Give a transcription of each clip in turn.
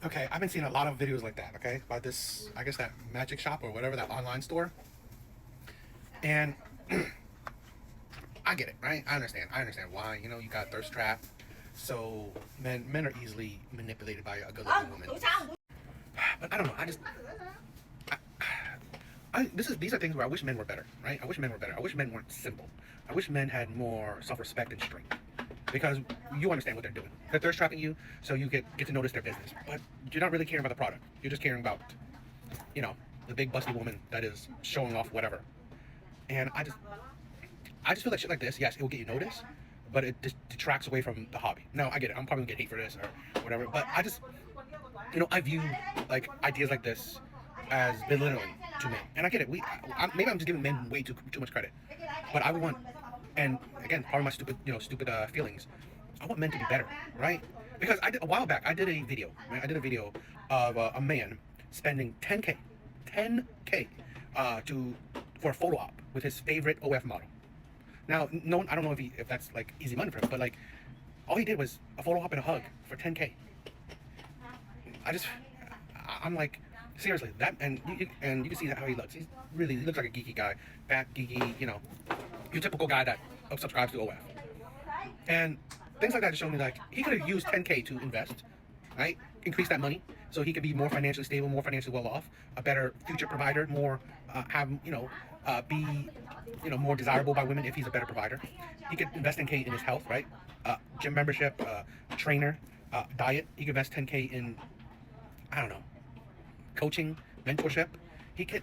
Okay, I've been seeing a lot of videos like that, okay, about this, I guess that magic shop or whatever, that online store. And I get it, right? I understand why, you know, you got thirst trap. So men are easily manipulated by a good-looking woman. But I don't know, these are things where I wish men were better, right? I wish men were better. I wish men weren't simple. I wish men had more self-respect and strength. Because you understand what they're doing. They're thirst trapping you, so you get to notice their business. But you're not really caring about the product. You're just caring about, you know, the big busty woman that is showing off whatever. And I just feel like shit like this, yes, it will get you noticed, but it just detracts away from the hobby. No, I get it. I'm probably gonna get hate for this or whatever. But I just, you know, I view like ideas like this as belittling to men. And I get it. Maybe I'm just giving men way too much credit. But I want. And again, part of my stupid feelings, I want men to be better, right? Because a while back, I did a video, right? I did a video of a man spending 10K for a photo op with his favorite OF model. Now, no, I don't know if that's like easy money for him, but like, all he did was a photo op and a hug for 10K. I'm like, seriously, that, and you can see how he looks. He looks like a geeky guy, fat, geeky, you know, your typical guy that subscribes to OF. And things like that just show me like he could have used 10K to invest, right? Increase that money so he could be more financially stable, more financially well off, a better future provider, more be more desirable by women if he's a better provider. He could invest 10K in his health, right? Gym membership, trainer, diet. He could invest 10K in, I don't know, coaching, mentorship. He could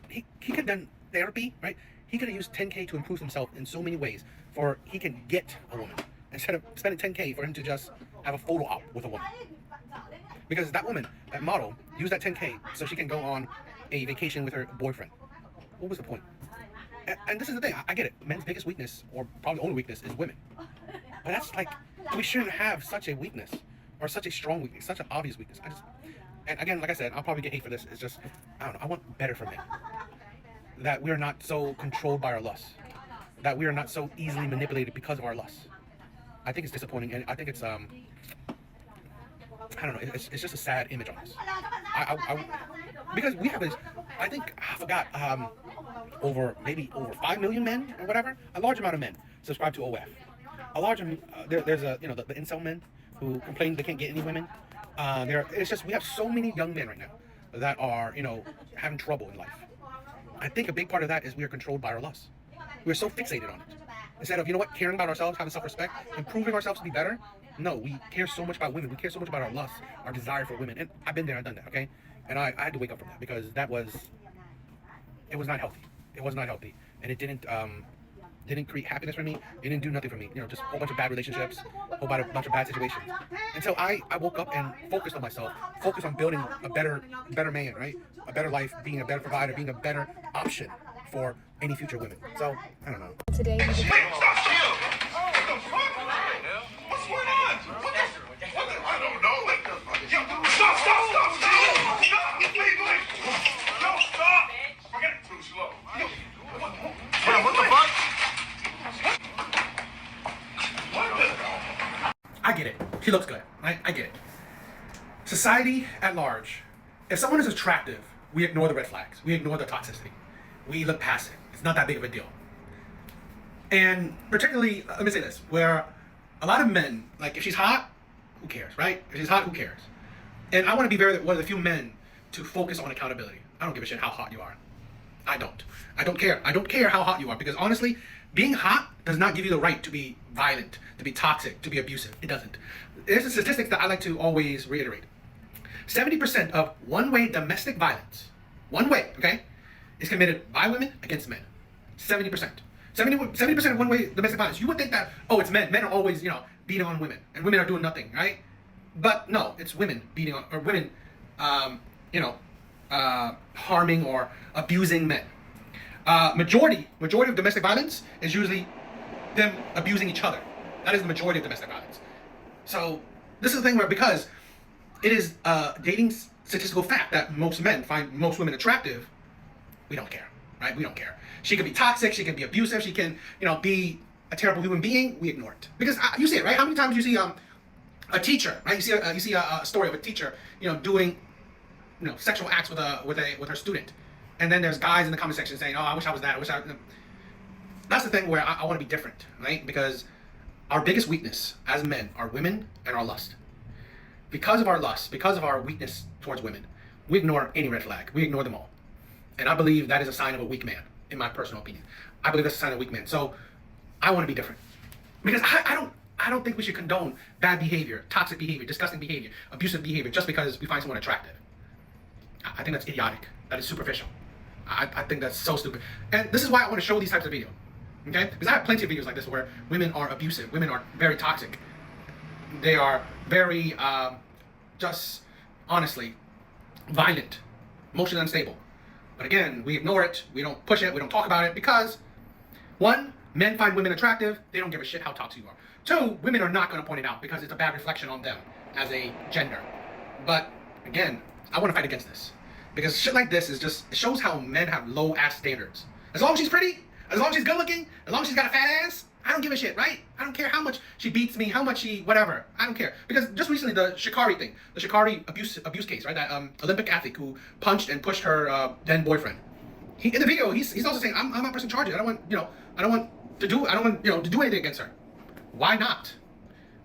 have done therapy, right? He could have used 10K to improve himself in so many ways for he can get a woman instead of spending 10K for him to just have a photo op with a woman. Because that woman, that model, used that 10K so she can go on a vacation with her boyfriend. What was the point? And this is the thing, I get it. Men's biggest weakness, or probably only weakness, is women. But that's like, we shouldn't have such a weakness, or such a strong weakness, such an obvious weakness. And again, like I said, I'll probably get hate for this. It's just, I don't know, I want better for men. That we are not so controlled by our lusts. That we are not so easily manipulated because of our lusts. I think it's disappointing, and I think it's, I don't know, it's just a sad image on us. Because we have this, I forgot, over 5 million men or whatever, a large amount of men subscribe to OF. A large, there's the incel men who complain they can't get any women. It's just, we have so many young men right now that are, having trouble in life. I think a big part of that is we are controlled by our lusts. We're so fixated on it. Instead of, caring about ourselves, having self-respect, improving ourselves to be better. No, we care so much about women. We care so much about our lusts, our desire for women. And I've been there, I've done that, okay? And I had to wake up from that because it was not healthy. It was not healthy. And it didn't create happiness for me. It didn't do nothing for me. Just a whole bunch of bad relationships, a whole bunch of bad situations. And so I woke up and focused on myself, focused on building a better man, right? A better life, being a better provider, being a better option for any future women. So, I don't know. Today we What's going on? I don't know. Stop! No, stop! I got it too slow. What the fuck? I get it. She looks good. I get it. Society at large, if someone is attractive, we ignore the red flags. We ignore the toxicity. We look past it. It's not that big of a deal. And particularly, let me say this, where a lot of men, like if she's hot, who cares, right? If she's hot, who cares? And I want to be one of the few men to focus on accountability. I don't give a shit how hot you are. I don't care. I don't care how hot you are, because honestly, being hot does not give you the right to be violent, to be toxic, to be abusive. It doesn't. There's a statistic that I like to always reiterate. 70% of one-way domestic violence, one way, okay, is committed by women against men. 70%. 70% of one-way domestic violence. You would think that, oh, it's men. Men are always, beating on women, and women are doing nothing, right? But no, it's women beating on, or women, harming or abusing men. Majority of domestic violence is usually them abusing each other. That is the majority of domestic violence. So this is the thing where, because it is a dating statistical fact that most men find most women attractive, we don't care, right? We don't care. She can be toxic, she can be abusive, she can, be a terrible human being. We ignore it because you see it, right? How many times you see a teacher, right? You see a story of a teacher, doing, sexual acts with her student, and then there's guys in the comment section saying, "Oh, I wish I was that. I wish I." That's the thing where I want to be different, right? Because our biggest weakness as men are women and our lust. Because of our lust, because of our weakness towards women, we ignore any red flag. We ignore them all. And I believe that is a sign of a weak man, in my personal opinion. I believe that's a sign of a weak man. So I want to be different. Because I don't think we should condone bad behavior, toxic behavior, disgusting behavior, abusive behavior, just because we find someone attractive. I think that's idiotic. That is superficial. I think that's so stupid. And this is why I want to show these types of videos. Okay? Because I have plenty of videos like this where women are abusive. Women are very toxic. They are very, just honestly, violent, emotionally unstable. But again, we ignore it. We don't push it. We don't talk about it because, one, men find women attractive. They don't give a shit how toxic you are. Two, women are not going to point it out because it's a bad reflection on them as a gender. But again, I want to fight against this because shit like this is just, it shows how men have low ass standards. As long as she's pretty, as long as she's good looking, as long as she's got a fat ass, I don't give a shit, right? I don't care how much she beats me, how much she, whatever. I don't care. Because just recently, the Shikari thing, the Shikari abuse case, right? That Olympic athlete who punched and pushed her then boyfriend. In the video, he's also saying, I'm not pressing charges. I don't want to do anything against her. Why not?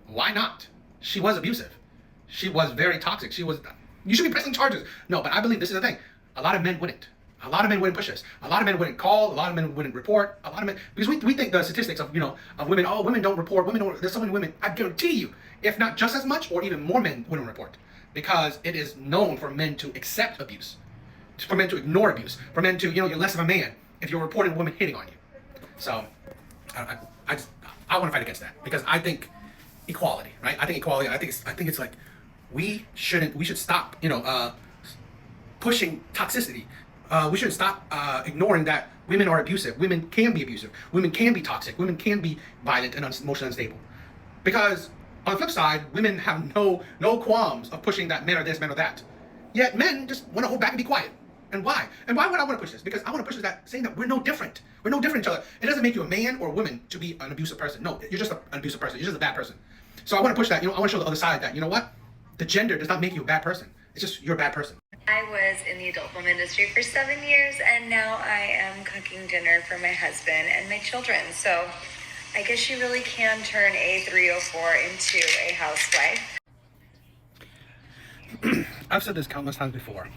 Why not? She was abusive. She was very toxic. You should be pressing charges. No, but I believe this is the thing. A lot of men wouldn't. A lot of men wouldn't push this. A lot of men wouldn't call. A lot of men wouldn't report. A lot of men, because we think the statistics of women. Oh, women don't report. There's so many women. I guarantee you, if not just as much or even more men wouldn't report, because it is known for men to accept abuse, for men to ignore abuse, for men to you're less of a man if you're reporting a woman hitting on you. So I want to fight against that because I think equality, right? I think equality. I think it's like we should stop pushing toxicity. We should stop ignoring that women are abusive. Women can be abusive. Women can be toxic. Women can be violent and emotionally unstable. Because on the flip side, women have no qualms of pushing that men are this, men are that. Yet men just want to hold back and be quiet. And why? And why would I want to push this? Because I want to push that saying that we're no different. We're no different each other. It doesn't make you a man or a woman to be an abusive person. No, you're just an abusive person. You're just a bad person. So I want to push that. I want to show the other side that, what? The gender does not make you a bad person. It's just you're a bad person. I was in the adult film industry for 7 years, and now I am cooking dinner for my husband and my children. So I guess you really can turn a 304 into a housewife. I've said this countless times before.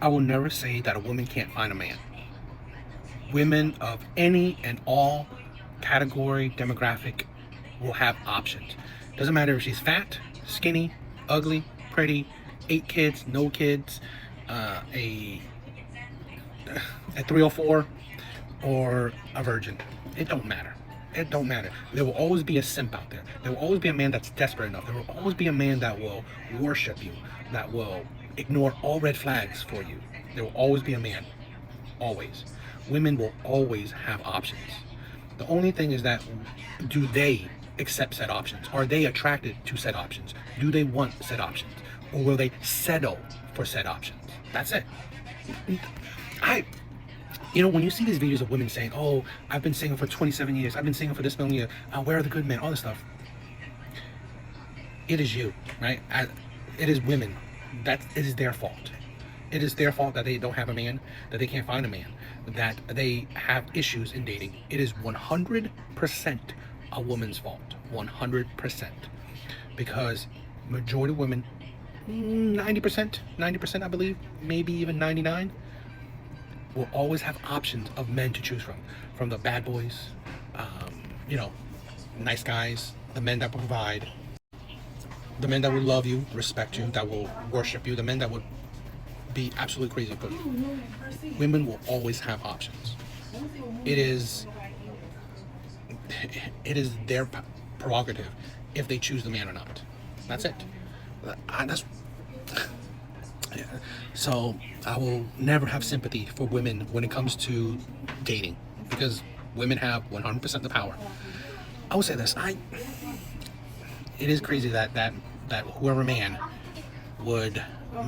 I will never say that a woman can't find a man. Women of any and all category, demographic will have options. Doesn't matter if she's fat, skinny, ugly, pretty, 8 kids, no kids, a 304, or a virgin. It don't matter. It don't matter. There will always be a simp out there. There will always be a man that's desperate enough. There will always be a man that will worship you, that will ignore all red flags for you. There will always be a man. Always. Women will always have options. The only thing is that, do they accept said options? Are they attracted to said options? Do they want said options? Or will they settle for said options? That's it. When you see these videos of women saying, oh, I've been single for 27 years, I've been single for this many years, where are the good men, all this stuff. It is you, right? It is women. It is their fault. It is their fault that they don't have a man, that they can't find a man, that they have issues in dating. It is 100% a woman's fault. 100%. Because majority of women, 90% I believe, maybe even 99, will always have options of men to choose from the bad boys, nice guys, the men that will provide, the men that will love you, respect you, that will worship you, the men that would be absolutely crazy for you. Women will always have options. It is their prerogative if they choose the man or not. That's it. That's so I will never have sympathy for women when it comes to dating, because women have 100% the power. I will say this: it is crazy that whoever man would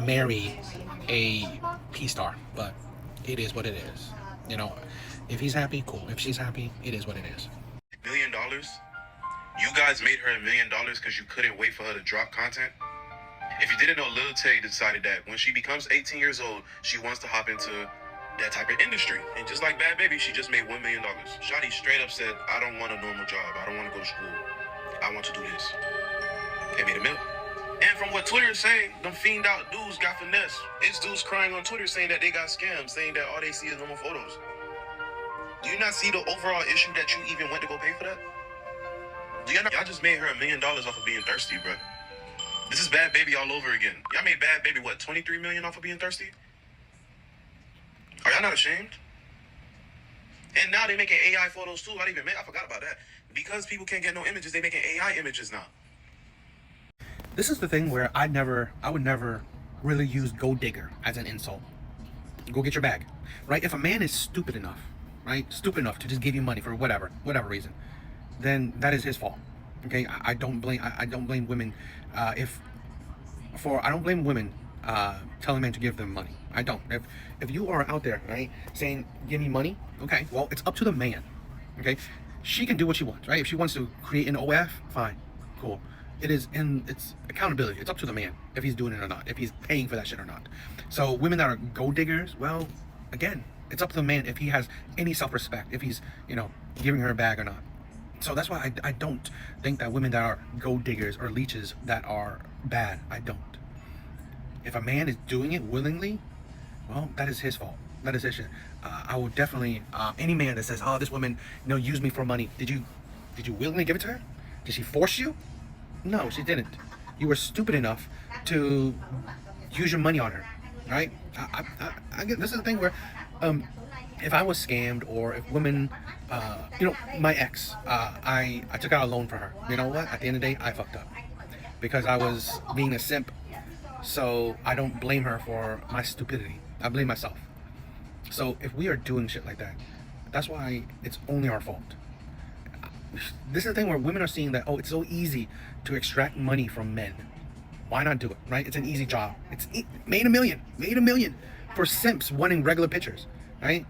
marry a P-star, but it is what it is. You know, if he's happy, cool. If she's happy, it is what it is. $1 million? You guys made her $1 million because you couldn't wait for her to drop content? If you didn't know, Lil Tay decided that when she becomes 18 years old, she wants to hop into that type of industry. And just like Bad Baby, she just made $1 million. Shawty straight up said, I don't want a normal job. I don't want to go to school. I want to do this. And made $1 million. And from what Twitter is saying, them fiend out dudes got finesse. It's dudes crying on Twitter saying that they got scammed, saying that all they see is normal photos. Do you not see the overall issue that you even went to go pay for that? Do y'all know y'all just made her $1 million off of being thirsty, bro? This is Bad Baby all over again. Y'all made Bad Baby, what, 23 million off of being thirsty? Are y'all not ashamed? And now they making AI photos too. I forgot about that. Because people can't get no images, they making AI images now. This is the thing where I would never really use gold digger as an insult. Go get your bag, right? If a man is stupid enough, right? Stupid enough to just give you money for whatever reason, then that is his fault. Okay, I don't blame women I don't blame women telling men to give them money. I don't. If you are out there, right, saying give me money, okay, well, it's up to the man. Okay, she can do what she wants, right? If she wants to create an OF, fine, cool. It's accountability. It's up to the man if he's doing it or not, if he's paying for that shit or not. So women that are gold diggers, well, again, it's up to the man if he has any self-respect, if he's, giving her a bag or not. So that's why I don't think that women that are gold diggers or leeches that are bad. I don't. If a man is doing it willingly, well, that is his fault. That is his shit. I will definitely, any man that says, oh, this woman, used me for money. Did you willingly give it to her? Did she force you? No, she didn't. You were stupid enough to use your money on her, right? I get, this is the thing where, if I was scammed, or if women, my ex, I took out a loan for her. You know what? At the end of the day, I fucked up because I was being a simp. So I don't blame her for my stupidity. I blame myself. So if we are doing shit like that, that's why it's only our fault. This is the thing where women are seeing that, it's so easy to extract money from men. Why not do it, right? It's an easy job. Made $1 million for simps wanting regular pictures, right?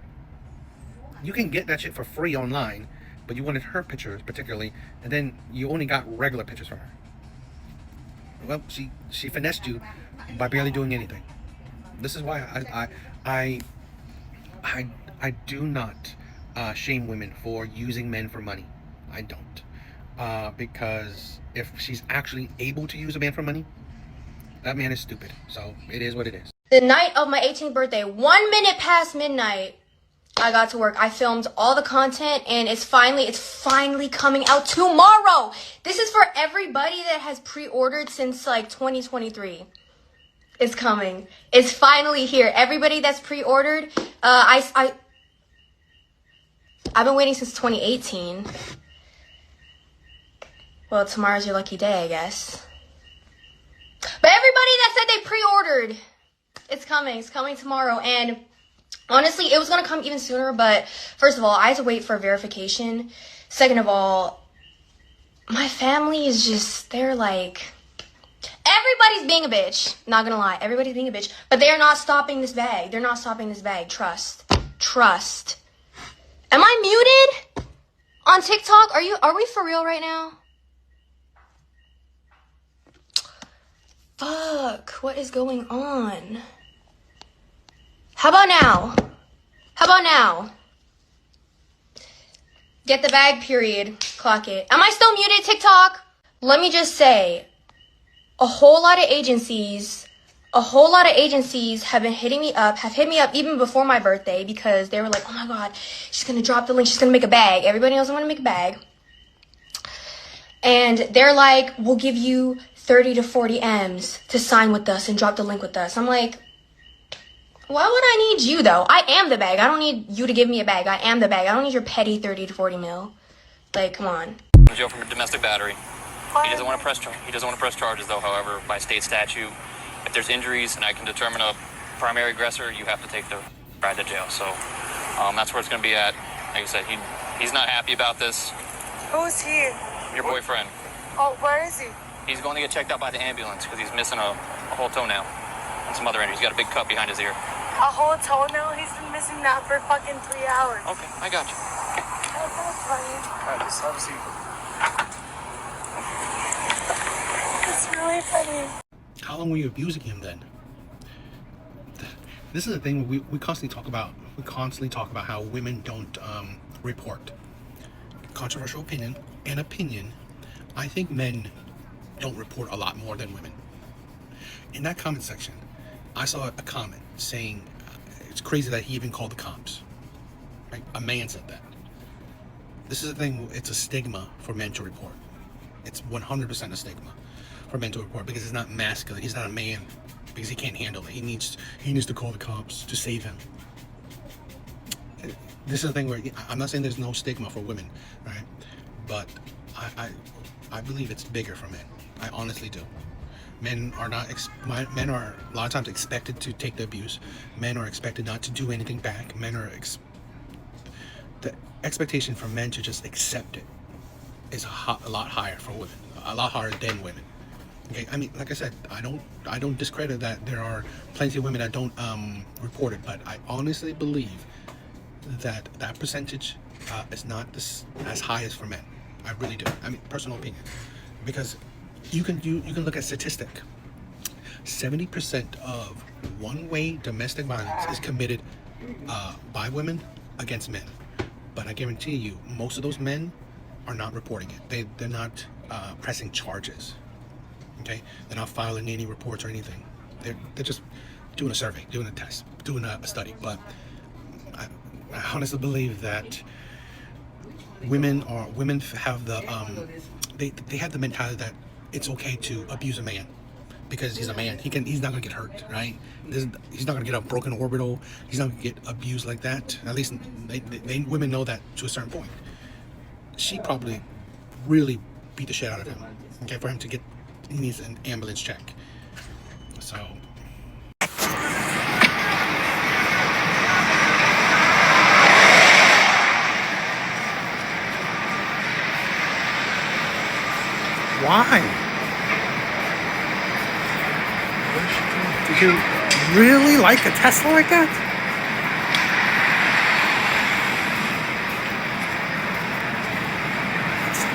You can get that shit for free online, but you wanted her pictures particularly, and then you only got regular pictures from her. Well, she finessed you by barely doing anything. This is why I do not shame women for using men for money. I don't, because if she's actually able to use a man for money, that man is stupid. So it is what it is. The night of my 18th birthday, 1 minute past midnight, I got to work. I filmed all the content, and it's finally coming out tomorrow. This is for everybody that has pre-ordered since like 2023. It's coming. It's finally here. Everybody that's pre-ordered, I've been waiting since 2018. Well, tomorrow's your lucky day, I guess. But everybody that said they pre-ordered, it's coming. It's coming tomorrow. And honestly, it was going to come even sooner. But first of all, I had to wait for verification. Second of all, my family is just, they're like, everybody's being a bitch. Not going to lie. Everybody's being a bitch. But they are not stopping this bag. They're not stopping this bag. Trust. Am I muted on TikTok? Are we for real right now? Fuck, what is going on? How about now? Get the bag, period. Clock it. Am I still muted, TikTok? Let me just say, a whole lot of agencies have hit me up even before my birthday, because they were like, oh my god, she's gonna drop the link, she's gonna make a bag. Everybody knows I'm gonna make a bag. And they're like, we'll give you 30 to 40 M's to sign with us and drop the link with us. I'm like, Why would I need you, though? I am the bag. I don't need you to give me a bag. I am the bag. I don't need your petty 30 to 40 mil. Like, come on. Jail for domestic battery. He doesn't want to press. He doesn't want to press charges, though. However, by state statute, if there's injuries and I can determine a primary aggressor, you have to take the ride to jail. So that's where it's going to be at. Like I said, he's not happy about this. Who's he? Your boyfriend. Oh, where is he? He's going to get checked out by the ambulance because he's missing a whole toenail and some other injuries. He's got a big cut behind his ear. A whole toenail? He's been missing that for fucking 3 hours. Okay, I got you. That's funny. All right, just have a seat. It's really funny. How long were you abusing him then? This is the thing we constantly talk about. We constantly talk about how women don't report. Controversial opinion. I think men don't report a lot more than women. In that comment section, I saw a comment saying it's crazy that he even called the cops. Right? A man said that. This is the thing. It's a stigma for men to report. It's 100% a stigma for men to report because it's not masculine. He's not a man because he can't handle it. He needs to call the cops to save him. This is the thing where I'm not saying there's no stigma for women, right? But I believe it's bigger for men. I honestly do. Men are men are a lot of times expected to take the abuse. Men are expected not to do anything back. The expectation for men to just accept it is a lot higher for women. A lot higher than women. Okay, I mean, like I said, I don't discredit that there are plenty of women that don't report it, but I honestly believe that percentage is not as high as for men. I really do. I mean, personal opinion, because you can look at statistic. 70% of one-way domestic violence is committed by women against men, but I guarantee you, most of those men are not reporting it. They're not pressing charges. Okay, they're not filing any reports or anything. They're just doing a survey, doing a test, doing a study. But I honestly believe that women have the they have the mentality that it's okay to abuse a man because he's a man. He's not gonna get hurt, right? He's not gonna get a broken orbital. He's not gonna get abused like that. At least women know that to a certain point. She probably really beat the shit out of him. Okay, for him to get, he needs an ambulance check. So. Why? Did you really like a Tesla like that?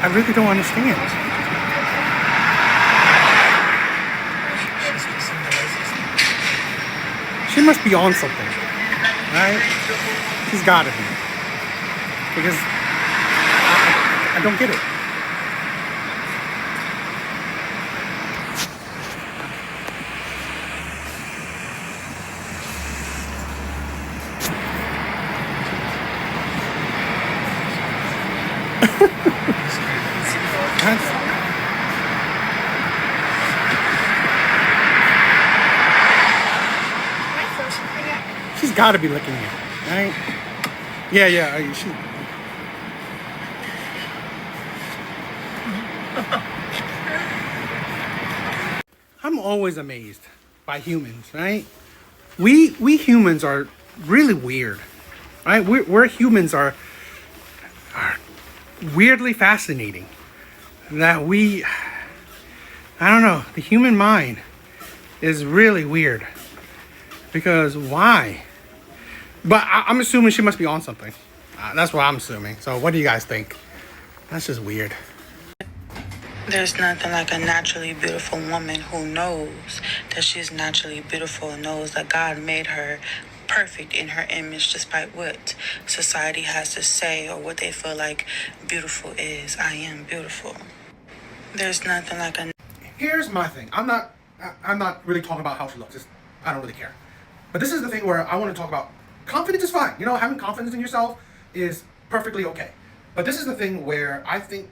I really don't understand. She must be on something, right? She's gotta be. Because I don't get it. She's got to be looking at it, right? Yeah. I'm always amazed by humans, right? We humans are really weird, right? We're humans are weirdly fascinating. That I don't know, the human mind is really weird. Because why? But I'm assuming she must be on something. That's what I'm assuming. So what do you guys think? That's just weird. There's nothing like a naturally beautiful woman who knows that she's naturally beautiful and knows that God made her perfect in her image despite what society has to say or what they feel like beautiful is. I am beautiful. There's nothing like a... Here's my thing. I'm not really talking about how she looks. I don't really care. But this is the thing where I want to talk about confidence is fine. You know, having confidence in yourself is perfectly okay. But this is the thing where I think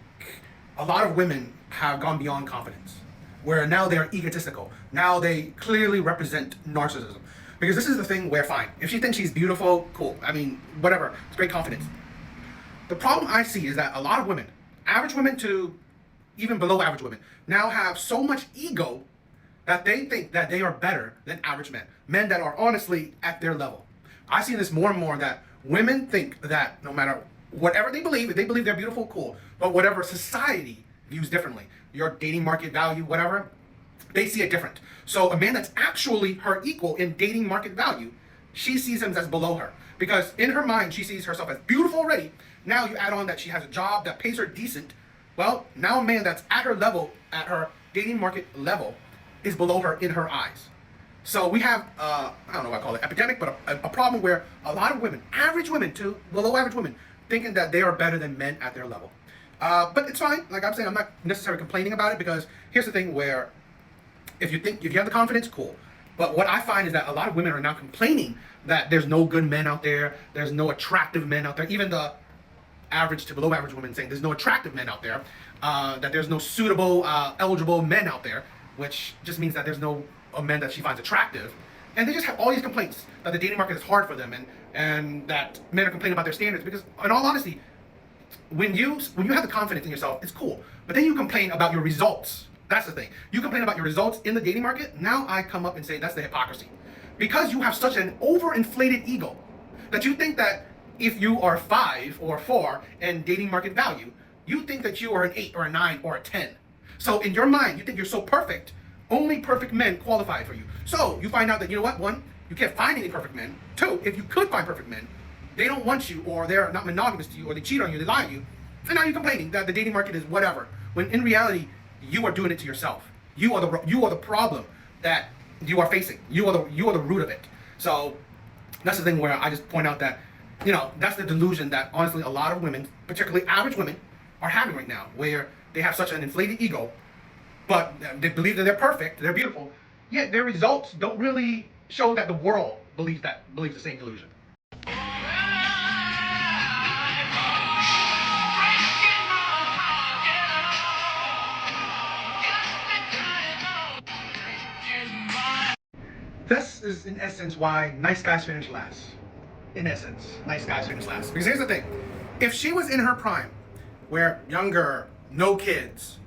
a lot of women have gone beyond confidence, where now they're egotistical. Now they clearly represent narcissism. Because this is the thing where, fine, if she thinks she's beautiful, cool. I mean, whatever. It's great confidence. The problem I see is that a lot of women, average women to even below average women, now have so much ego that they think that they are better than average men. Men that are honestly at their level. I see this more and more, that women think that no matter whatever they believe, if they believe they're beautiful, cool. But whatever society views differently, your dating market value, whatever, they see it different. So a man that's actually her equal in dating market value, she sees him as below her. Because in her mind, she sees herself as beautiful already. Now you add on that she has a job that pays her decent. Well, now a man that's at her level, at her dating market level, is below her in her eyes. So we have, I don't know what I call it, epidemic, but a problem where a lot of women, average women to below average women, thinking that they are better than men at their level. But it's fine. Like I'm saying, I'm not necessarily complaining about it, because here's the thing where if you have the confidence, cool. But what I find is that a lot of women are now complaining that there's no good men out there, there's no attractive men out there. Even the average to below average women saying there's no attractive men out there, that there's no suitable, eligible men out there, which just means that there's no men that she finds attractive. And they just have all these complaints that the dating market is hard for them, and that men are complaining about their standards. Because in all honesty, when you have the confidence in yourself, it's cool. But then you complain about your results. That's the thing. You complain about your results in the dating market. Now I come up and say that's the hypocrisy. Because you have such an overinflated ego that you think that if you are 5 or 4 in dating market value, you think that you are an 8 or a 9 or a 10. So in your mind, you think you're so perfect, only perfect men qualify for you. So you find out that, you know what, 1, you can't find any perfect men. 2, if you could find perfect men, they don't want you, or they're not monogamous to you, or they cheat on you, they lie to you. And now you're complaining that the dating market is whatever, when in reality, you are doing it to yourself. You are the problem that you are facing. You are the root of it. So that's the thing where I just point out that, you know, that's the delusion that honestly a lot of women, particularly average women, are having right now, where they have such an inflated ego, but they believe that they're perfect, they're beautiful, yet their results don't really show that the world believes the same delusion. This is, in essence, why nice guys finish last. In essence, nice guys finish last. Because here's the thing. If she was in her prime, where younger, no kids,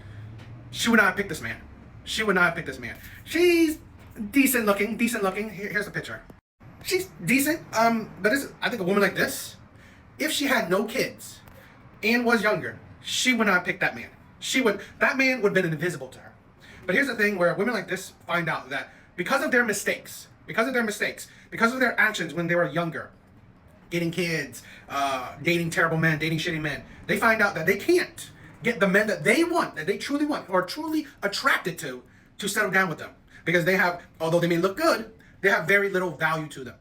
she would not have picked this man. She would not have picked this man. She's decent looking. Here's the picture. She's decent, but I think a woman like this, if she had no kids and was younger, she would not have picked that man. That man would have been invisible to her. But here's the thing where women like this find out that because of their mistakes, because of their actions when they were younger, getting kids, dating terrible men, dating shitty men, they find out that they can't get the men that they want, that they truly want, or truly attracted to settle down with them. Because they have, although they may look good, they have very little value to them.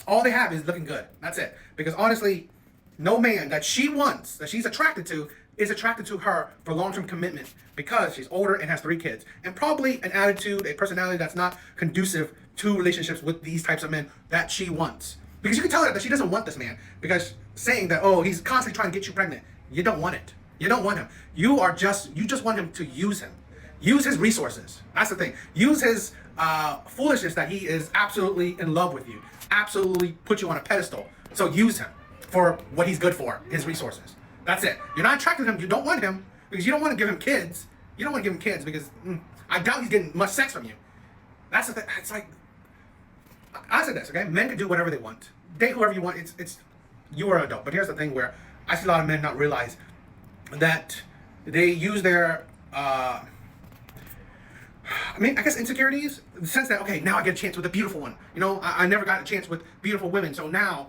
All they have is looking good. That's it. Because honestly, no man that she wants, that she's attracted to, is attracted to her for long-term commitment, because she's older and has 3 kids, and probably an attitude, a personality that's not conducive to relationships with these types of men that she wants. Because you can tell her that she doesn't want this man, because saying that, oh, he's constantly trying to get you pregnant, you don't want it. You don't want him. You just want him to use him. Use his resources. That's the thing. Use his foolishness that he is absolutely in love with you. Absolutely put you on a pedestal. So use him for what he's good for, his resources. That's it. You're not attracted to him. You don't want him because you don't want to give him kids. You don't want to give him kids because I doubt he's getting much sex from you. That's the thing. It's like, I said this, okay? Men can do whatever they want. Date whoever you want. It's you are an adult. But here's the thing where I see a lot of men not realize that they use their, I guess insecurities, in the sense that, okay, now I get a chance with a beautiful one. You know, I never got a chance with beautiful women. So now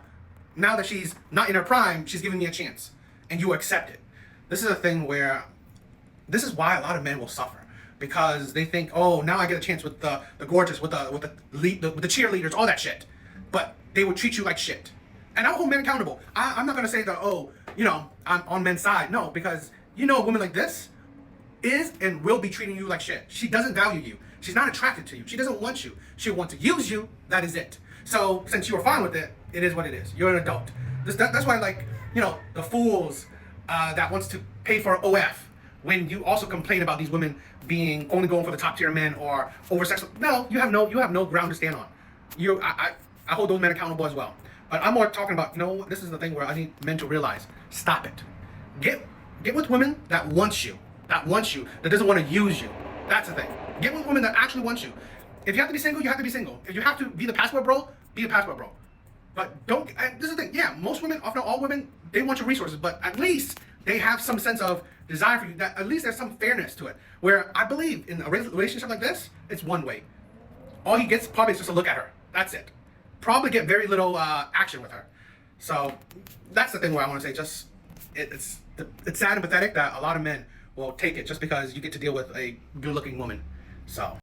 that she's not in her prime, she's giving me a chance. And you accept it. This is a thing where, this is why a lot of men will suffer. Because they think, oh, now I get a chance with the gorgeous, with the cheerleaders, all that shit. But they will treat you like shit. And I'll hold men accountable. I'm not going to say that, oh, you know, I'm on men's side. No, because, you know, a woman like this is and will be treating you like shit. She doesn't value you. She's not attracted to you. She doesn't want you. She'll want to use you. That is it. So since you were fine with it, it is what it is. You're an adult. That's why, like, you know, the fools that wants to pay for OF, when you also complain about these women being only going for the top tier men or over sex. No, you have no ground to stand on. I hold those men accountable as well. But I'm more talking about, this is the thing where I need men to realize, stop it. Get with women that wants you, that doesn't want to use you. That's the thing. Get with women that actually want you. If you have to be single, you have to be single. If you have to be the passport bro, be a passport bro. But this is the thing, yeah, most women, often all women, they want your resources, but at least they have some sense of desire for you, that at least there's some fairness to it. Where I believe in a relationship like this, it's one way. All he gets probably is just a look at her. That's it. Probably get very little action with her. So that's the thing where I want to say, it's sad and pathetic that a lot of men will take it just because you get to deal with a good-looking woman. So.